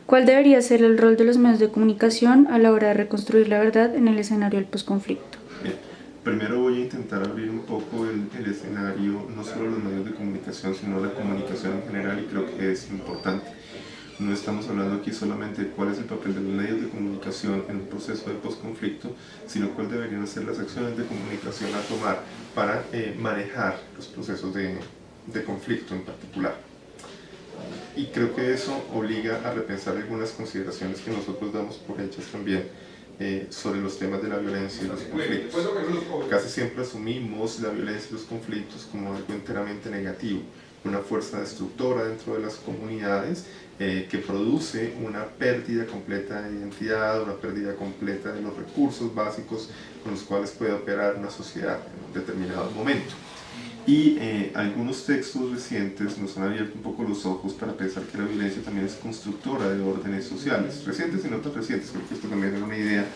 ¿Cuál debería ser el rol de los medios de comunicación a la hora de reconstruir la verdad en el escenario del posconflicto? Bien, primero voy a intentar abrir un poco el escenario, no solo los medios de comunicación, sino la comunicación en general, y creo que es importante. No estamos hablando aquí solamente de cuál es el papel de los medios de comunicación en un proceso de posconflicto, sino cuál deberían ser las acciones de comunicación a tomar para manejar los procesos de conflicto en particular. Y creo que eso obliga a repensar algunas consideraciones que nosotros damos por hechas también sobre los temas de la violencia y los conflictos. Casi siempre asumimos la violencia y los conflictos como algo enteramente negativo, una fuerza destructora dentro de las comunidades que produce una pérdida completa de identidad, una pérdida completa de los recursos básicos con los cuales puede operar una sociedad en un determinado momento. Y algunos textos recientes nos han abierto un poco los ojos para pensar que la violencia también es constructora de órdenes sociales, recientes y no tan recientes. Creo que esto también era una idea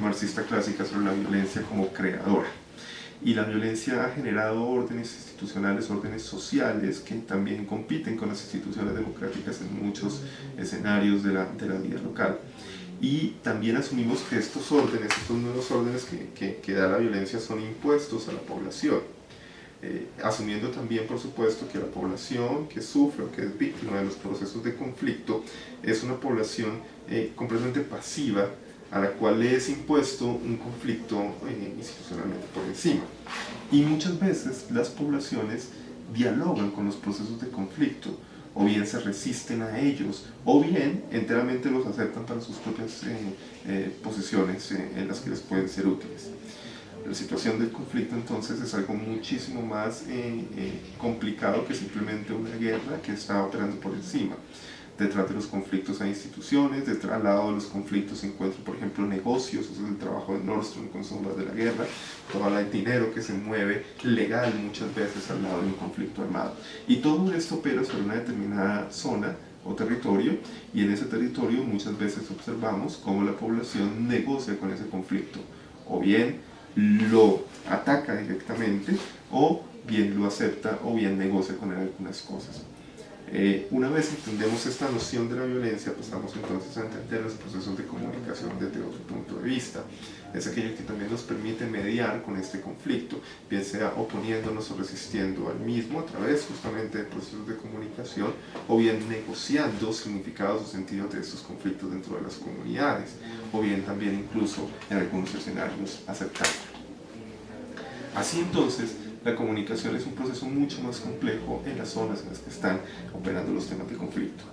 marxista clásica sobre la violencia como creadora. Y la violencia ha generado órdenes institucionales, órdenes sociales que también compiten con las instituciones democráticas en muchos escenarios de la vida local. Y también asumimos que estos órdenes, estos nuevos órdenes que da la violencia son impuestos a la población. Asumiendo también, por supuesto, que la población que sufre o que es víctima de los procesos de conflicto es una población completamente pasiva a la cual le es impuesto un conflicto institucionalmente por encima. Y muchas veces las poblaciones dialogan con los procesos de conflicto, o bien se resisten a ellos, o bien enteramente los aceptan para sus propias posiciones en las que les pueden ser útiles. La situación del conflicto entonces es algo muchísimo más complicado que simplemente una guerra que está operando por encima. Detrás de los conflictos hay instituciones, detrás al lado de los conflictos se encuentran, por ejemplo, negocios, ese es el trabajo de Nordstrom con sombras de la guerra, todo el dinero que se mueve legal muchas veces al lado de un conflicto armado. Y todo esto opera sobre una determinada zona o territorio, y en ese territorio muchas veces observamos cómo la población negocia con ese conflicto, o bien lo ataca directamente, o bien lo acepta, o bien negocia con él algunas cosas. Una vez entendemos esta noción de la violencia, pasamos entonces a entender los procesos de comunicación desde otro punto de vista. Es aquello que también nos permite mediar con este conflicto, bien sea oponiéndonos o resistiendo al mismo a través justamente de procesos de comunicación, o bien negociando significados o sentidos de estos conflictos dentro de las comunidades, o bien también incluso en algunos escenarios aceptándolo. Así entonces, la comunicación es un proceso mucho más complejo en las zonas en las que están operando los temas de conflicto.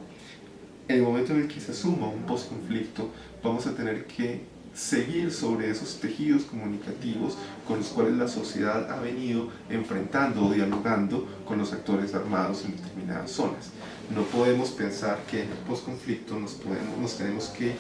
En el momento en el que se asuma un postconflicto, vamos a tener que seguir sobre esos tejidos comunicativos con los cuales la sociedad ha venido enfrentando o dialogando con los actores armados en determinadas zonas. No podemos pensar que en el postconflicto nos tenemos que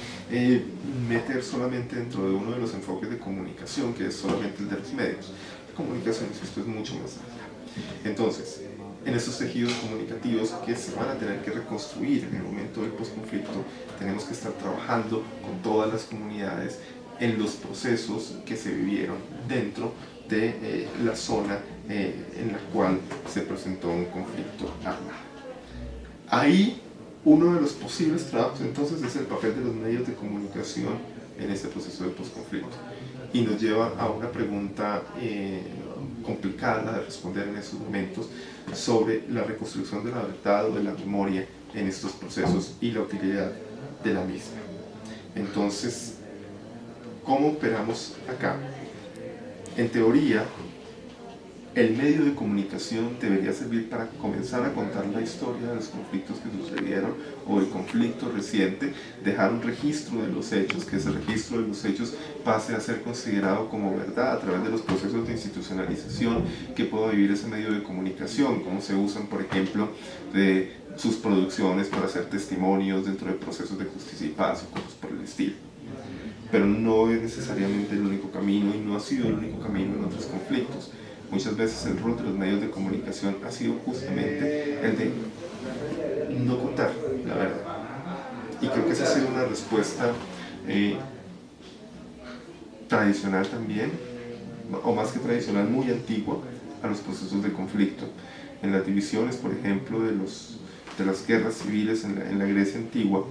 meter solamente dentro de uno de los enfoques de comunicación, que es solamente el de los medios. La comunicación, esto es mucho más allá. Entonces, en esos tejidos comunicativos que se van a tener que reconstruir en el momento del posconflicto, tenemos que estar trabajando con todas las comunidades en los procesos que se vivieron dentro de la zona en la cual se presentó un conflicto armado. Ahí, uno de los posibles trabajos entonces es el papel de los medios de comunicación en este proceso de posconflicto, y nos lleva a una pregunta complicada de responder en esos momentos sobre la reconstrucción de la verdad o de la memoria en estos procesos y la utilidad de la misma. Entonces, ¿cómo operamos acá? En teoría, el medio de comunicación debería servir para comenzar a contar la historia de los conflictos que sucedieron o el conflicto reciente, dejar un registro de los hechos, que ese registro de los hechos pase a ser considerado como verdad a través de los procesos de institucionalización que pueda vivir ese medio de comunicación, cómo se usan, por ejemplo, de sus producciones para hacer testimonios dentro de procesos de justicia y paz o cosas por el estilo. Pero no es necesariamente el único camino y no ha sido el único camino en otros conflictos. Muchas veces el rol de los medios de comunicación ha sido justamente el de no contar la verdad. Y creo que esa ha sido una respuesta tradicional también, o más que tradicional, muy antigua a los procesos de conflicto. En las divisiones, por ejemplo, de las guerras civiles en la Grecia antigua,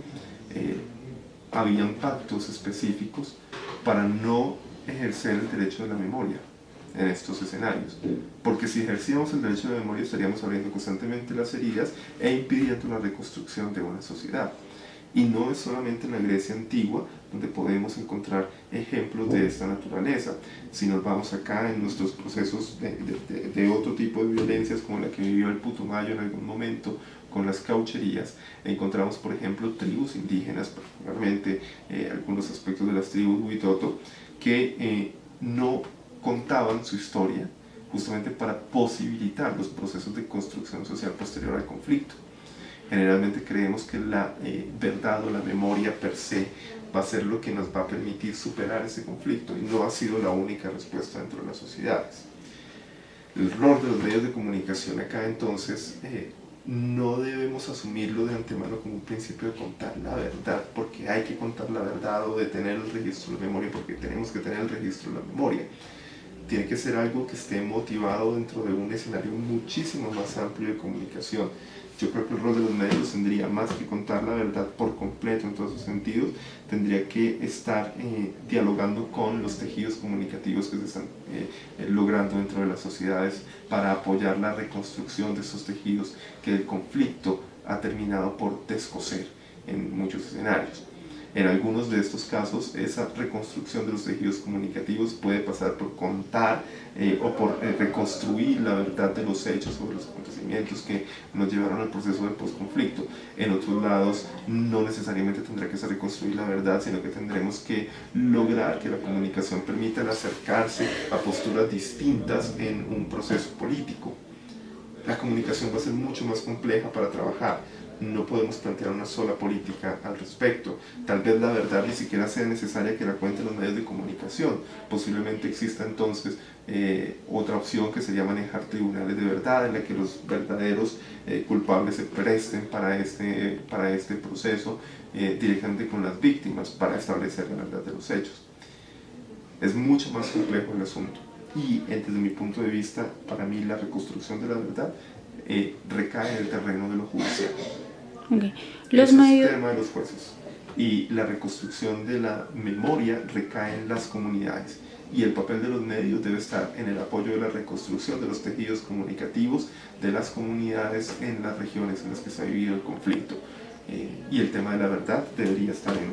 habían pactos específicos para no ejercer el derecho de la memoria en estos escenarios, porque si ejercíamos el derecho de la memoria estaríamos abriendo constantemente las heridas e impidiendo la reconstrucción de una sociedad. Y no es solamente en la Grecia antigua donde podemos encontrar ejemplos de esta naturaleza. Si nos vamos acá en nuestros procesos de otro tipo de violencias, como la que vivió el Putumayo en algún momento con las caucherías, encontramos por ejemplo tribus indígenas, particularmente algunos aspectos de las tribus Huitoto, que no contaban su historia justamente para posibilitar los procesos de construcción social posterior al conflicto. Generalmente creemos que la verdad o la memoria per se va a ser lo que nos va a permitir superar ese conflicto, y no ha sido la única respuesta dentro de las sociedades. El rol de los medios de comunicación acá entonces no debemos asumirlo de antemano como un principio de contar la verdad porque hay que contar la verdad, o de tener el registro de la memoria porque tenemos que tener el registro de la memoria. Tiene que ser algo que esté motivado dentro de un escenario muchísimo más amplio de comunicación. Yo creo que el rol de los medios tendría, más que contar la verdad por completo en todos sus sentidos, tendría que estar dialogando con los tejidos comunicativos que se están logrando dentro de las sociedades para apoyar la reconstrucción de esos tejidos que el conflicto ha terminado por descoser en muchos escenarios. En algunos de estos casos, esa reconstrucción de los tejidos comunicativos puede pasar por contar o por reconstruir la verdad de los hechos sobre los acontecimientos que nos llevaron al proceso del posconflicto. En otros lados, no necesariamente tendrá que ser reconstruir la verdad, sino que tendremos que lograr que la comunicación permita el acercarse a posturas distintas en un proceso político. La comunicación va a ser mucho más compleja para trabajar. No podemos plantear una sola política al respecto. Tal vez la verdad ni siquiera sea necesaria que la cuenten los medios de comunicación. Posiblemente exista entonces otra opción, que sería manejar tribunales de verdad, en la que los verdaderos culpables se presten para este proceso directamente con las víctimas para establecer la verdad de los hechos. Es mucho más complejo el asunto. Y desde mi punto de vista, para mí la reconstrucción de la verdad recae en el terreno de lo judicial. Okay. Ese es el tema de los jueces. Y la reconstrucción de la memoria recae en las comunidades. Y el papel de los medios debe estar en el apoyo de la reconstrucción de los tejidos comunicativos de las comunidades en las regiones en las que se ha vivido el conflicto. Y el tema de la verdad debería estar en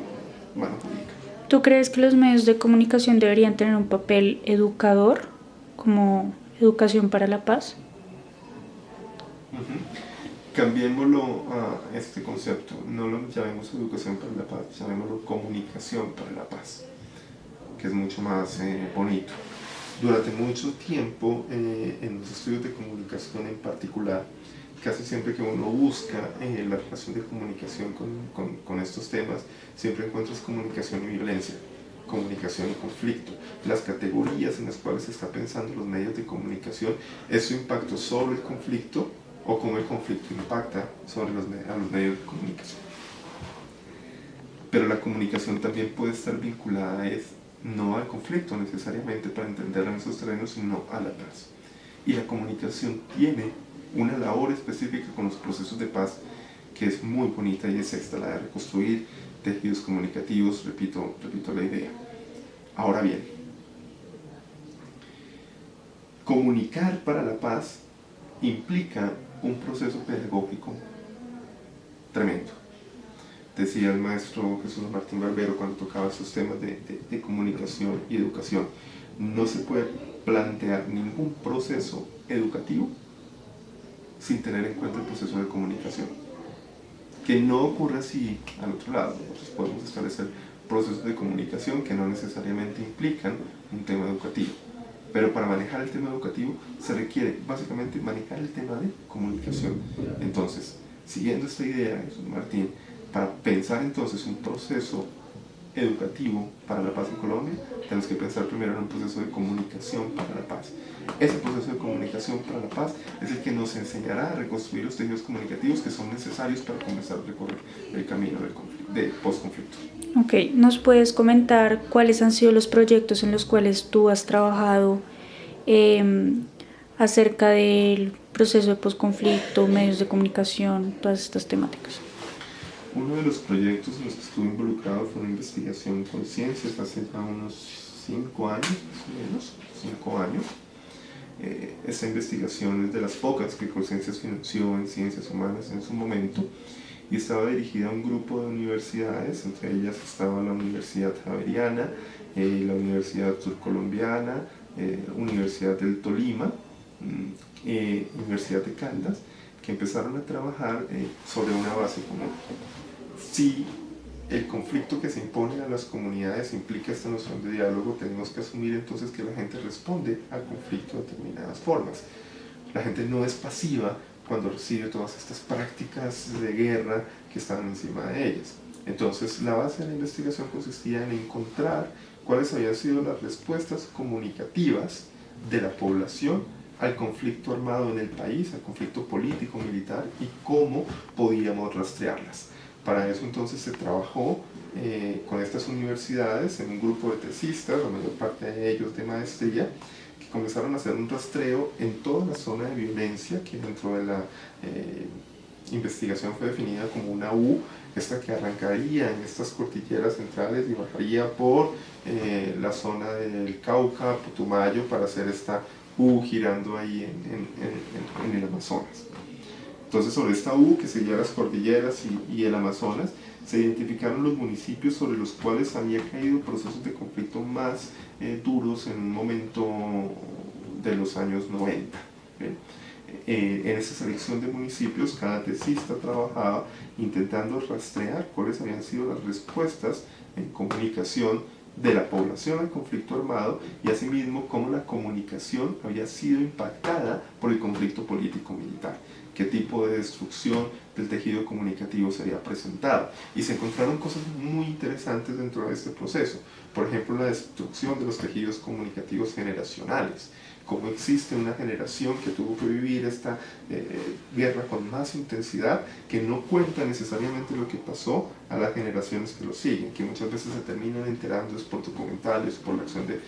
mano pública. ¿Tú crees que los medios de comunicación deberían tener un papel educador, como educación para la paz? Cambiémoslo a este concepto, no lo llamemos educación para la paz, llamémoslo comunicación para la paz, que es mucho más bonito. Durante mucho tiempo, en los estudios de comunicación en particular, casi siempre que uno busca la relación de comunicación con estos temas, siempre encuentras comunicación y violencia, comunicación y conflicto. Las categorías en las cuales se está pensando los medios de comunicación es su impacto sobre el conflicto, o cómo el conflicto impacta sobre los medios de comunicación. Pero la comunicación también puede estar vinculada no al conflicto necesariamente para entenderla en esos terrenos, sino a la paz. Y la comunicación tiene una labor específica con los procesos de paz que es muy bonita, y es esta, la de reconstruir tejidos comunicativos, repito la idea. Ahora bien, comunicar para la paz implica un proceso pedagógico tremendo. Decía el maestro Jesús Martín Barbero cuando tocaba estos temas de comunicación y educación: no se puede plantear ningún proceso educativo sin tener en cuenta el proceso de comunicación. Que no ocurra así al otro lado. Nosotros podemos establecer procesos de comunicación que no necesariamente implican un tema educativo. Pero para manejar el tema educativo se requiere básicamente manejar el tema de comunicación. Entonces, siguiendo esta idea de Jesús Martín, para pensar entonces un proceso educativo para la paz en Colombia, tenemos que pensar primero en un proceso de comunicación para la paz. Ese proceso de comunicación para la paz es el que nos enseñará a reconstruir los tejidos comunicativos que son necesarios para comenzar a recorrer el camino del post-conflicto. Ok, ¿nos puedes comentar cuáles han sido los proyectos en los cuales tú has trabajado acerca del proceso de post-conflicto, medios de comunicación, todas estas temáticas? Uno de los proyectos en los que estuve involucrado fue una investigación con ciencias hace ya unos 5 años, más o menos, 5 años. Esta investigación es de las pocas que Colciencias financió en ciencias humanas en su momento y estaba dirigida a un grupo de universidades, entre ellas estaba la Universidad Javeriana, la Universidad Surcolombiana, Universidad del Tolima, Universidad de Caldas, que empezaron a trabajar sobre una base común. Si el conflicto que se impone a las comunidades implica esta noción de diálogo, tenemos que asumir entonces que la gente responde al conflicto de determinadas formas. La gente no es pasiva cuando recibe todas estas prácticas de guerra que están encima de ellas. Entonces, la base de la investigación consistía en encontrar cuáles habían sido las respuestas comunicativas de la población al conflicto armado en el país, al conflicto político, militar, y cómo podíamos rastrearlas. Para eso entonces se trabajó con estas universidades en un grupo de tesistas, la mayor parte de ellos de maestría, que comenzaron a hacer un rastreo en toda la zona de violencia que dentro de la investigación fue definida como una U, esta que arrancaría en estas cordilleras centrales y bajaría por la zona del Cauca, Putumayo, para hacer esta U girando ahí en el Amazonas. Entonces, sobre esta U que seguía las cordilleras y el Amazonas, se identificaron los municipios sobre los cuales había caído procesos de conflicto más duros en un momento de los años 90. En esa selección de municipios, cada tesista trabajaba intentando rastrear cuáles habían sido las respuestas en comunicación de la población al conflicto armado y asimismo cómo la comunicación había sido impactada por el conflicto político-militar, qué tipo de destrucción del tejido comunicativo sería presentado. Y se encontraron cosas muy interesantes dentro de este proceso. Por ejemplo, la destrucción de los tejidos comunicativos generacionales. Cómo existe una generación que tuvo que vivir esta guerra con más intensidad, que no cuenta necesariamente lo que pasó a las generaciones que lo siguen, que muchas veces se terminan enterando es por documentales, por la acción de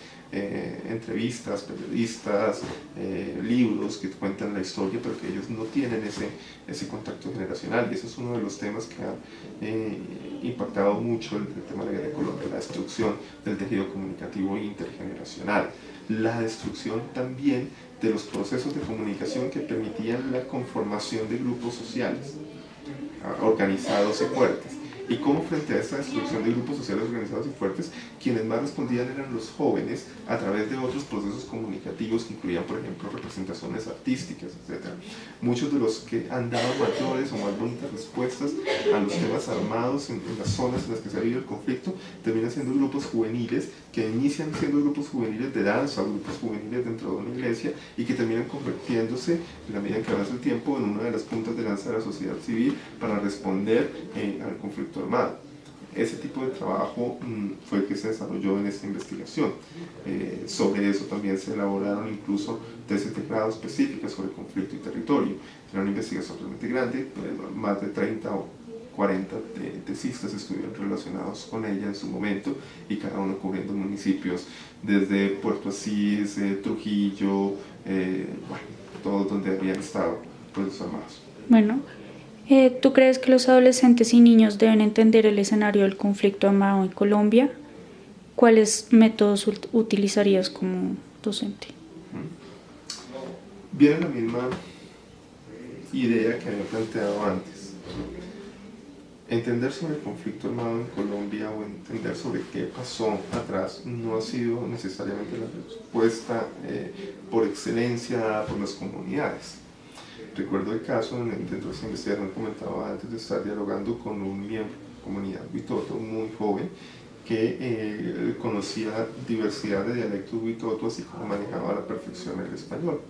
entrevistas, periodistas, libros que cuentan la historia, pero que ellos no tienen ese contacto generacional. Y ese es uno de los temas que ha impactado mucho el tema de la guerra de Colombia, la destrucción del tejido comunicativo intergeneracional. La destrucción también de los procesos de comunicación que permitían la conformación de grupos sociales organizados y fuertes. Y cómo frente a esta destrucción de grupos sociales organizados y fuertes, quienes más respondían eran los jóvenes a través de otros procesos comunicativos que incluían, por ejemplo, representaciones artísticas, etc. Muchos de los que han dado mayores o más bonitas respuestas a los temas armados en las zonas en las que se ha vivido el conflicto terminan siendo grupos juveniles que inician siendo grupos juveniles de danza, grupos juveniles dentro de una iglesia y que terminan convirtiéndose, en la medida en que avanza el tiempo, en una de las puntas de lanza de la sociedad civil para responder al conflicto armado. Ese tipo de trabajo fue el que se desarrolló en esta investigación. Sobre eso también se elaboraron incluso tesis de grado específicas sobre conflicto y territorio. Era una investigación realmente grande, más de 30 o 40 tesistas estuvieron relacionados con ella en su momento y cada uno cubriendo municipios desde Puerto Asís, Trujillo, todos donde habían estado procesos armados. Bueno, ¿tú crees que los adolescentes y niños deben entender el escenario del conflicto armado en Colombia? ¿Cuáles métodos utilizarías como docente? Viene la misma idea que había planteado antes. Entender sobre el conflicto armado en Colombia o entender sobre qué pasó atrás no ha sido necesariamente la respuesta por excelencia por las comunidades. Recuerdo el caso dentro de esa investigación que comentaba antes de estar dialogando con un miembro de la comunidad huitoto muy joven que conocía diversidad de dialectos huitoto así como manejaba a la perfección el español.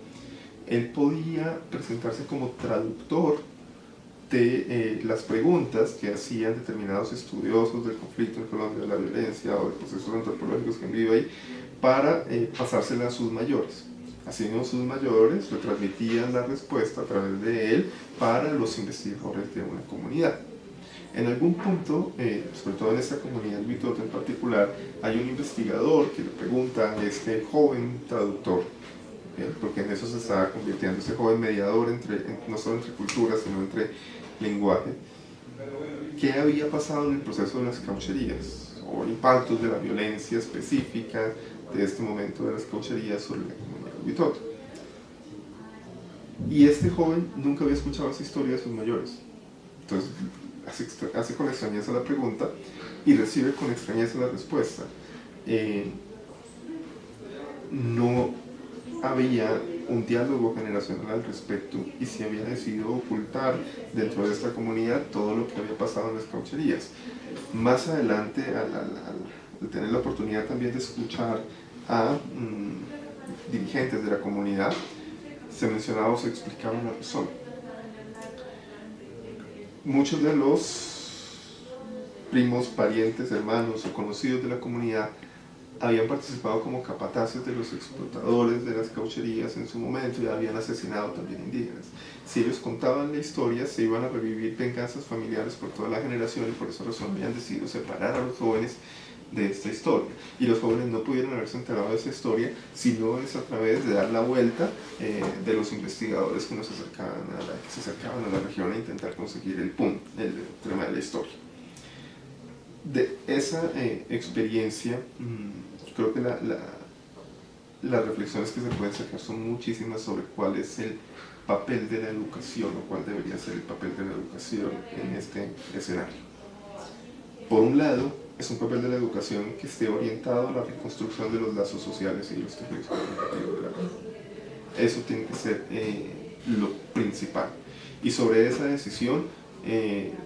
Él podía presentarse como traductor de las preguntas que hacían determinados estudiosos del conflicto en Colombia, de la violencia o de procesos antropológicos que han vivido ahí, para pasárselas a sus mayores. Así mismo sus mayores retransmitían la respuesta a través de él para los investigadores de una comunidad. En algún punto, sobre todo en esta comunidad huitoto en particular, hay un investigador que le pregunta a este joven traductor, porque en eso se estaba convirtiendo, este joven mediador no solo entre culturas, sino entre lenguaje, qué había pasado en el proceso de las caucherías o impactos de la violencia específica de este momento de las caucherías sobre la comunidad huitoto. Y este joven nunca había escuchado esa historia de sus mayores. Entonces hace con extrañeza la pregunta y recibe con extrañeza la respuesta. No había un diálogo generacional al respecto y se había decidido ocultar dentro de esta comunidad todo lo que había pasado en las caucherías. Más adelante, al tener la oportunidad también de escuchar a dirigentes de la comunidad, se mencionaba o se explicaba la razón. Muchos de los primos, parientes, hermanos o conocidos de la comunidad habían participado como capataces de los explotadores de las caucherías en su momento y habían asesinado también indígenas. Si ellos contaban la historia, se iban a revivir venganzas familiares por toda la generación y por esa razón habían decidido separar a los jóvenes de esta historia. Y los jóvenes no pudieron haberse enterado de esa historia si no es a través de dar la vuelta de los investigadores que se acercaban a la región a intentar conseguir el tema de la historia. De esa experiencia, creo que las reflexiones que se pueden sacar son muchísimas sobre cuál es el papel de la educación o cuál debería ser el papel de la educación en este escenario. Por un lado, es un papel de la educación que esté orientado a la reconstrucción de los lazos sociales y los tejidos comunicativos de la vida. Eso tiene que ser lo principal. Y sobre esa decisión,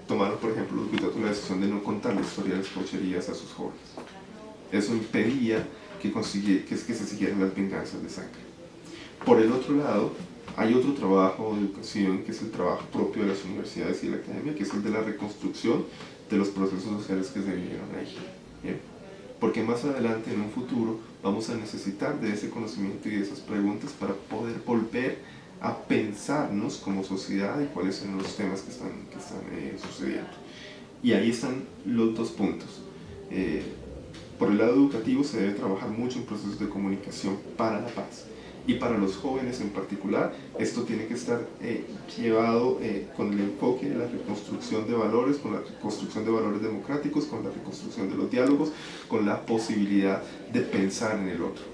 tomaron, por ejemplo, los huitotos la decisión de no contar la historia de las caucherías a sus jóvenes. Eso impedía que se siguieran las venganzas de sangre. Por el otro lado, hay otro trabajo de educación que es el trabajo propio de las universidades y de la academia, que es el de la reconstrucción de los procesos sociales que se vivieron ahí. ¿Bien? Porque más adelante, en un futuro, vamos a necesitar de ese conocimiento y de esas preguntas para poder volver a pensarnos como sociedad y cuáles son los temas que están sucediendo. Y ahí están los dos puntos. Por el lado educativo se debe trabajar mucho en procesos de comunicación para la paz. Y para los jóvenes en particular, esto tiene que estar llevado con el enfoque de la reconstrucción de valores, con la reconstrucción de valores democráticos, con la reconstrucción de los diálogos, con la posibilidad de pensar en el otro.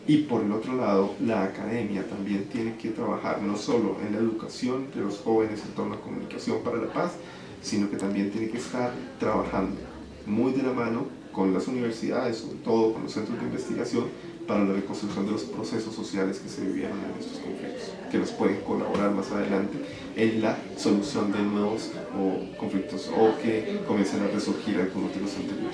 Y por el otro lado, la academia también tiene que trabajar no solo en la educación de los jóvenes en torno a comunicación para la paz, sino que también tiene que estar trabajando muy de la mano con las universidades, sobre todo con los centros de investigación, para la reconstrucción de los procesos sociales que se vivieron en estos conflictos, que nos pueden colaborar más adelante en la solución de nuevos conflictos o que comiencen a resurgir algunos de los anteriores.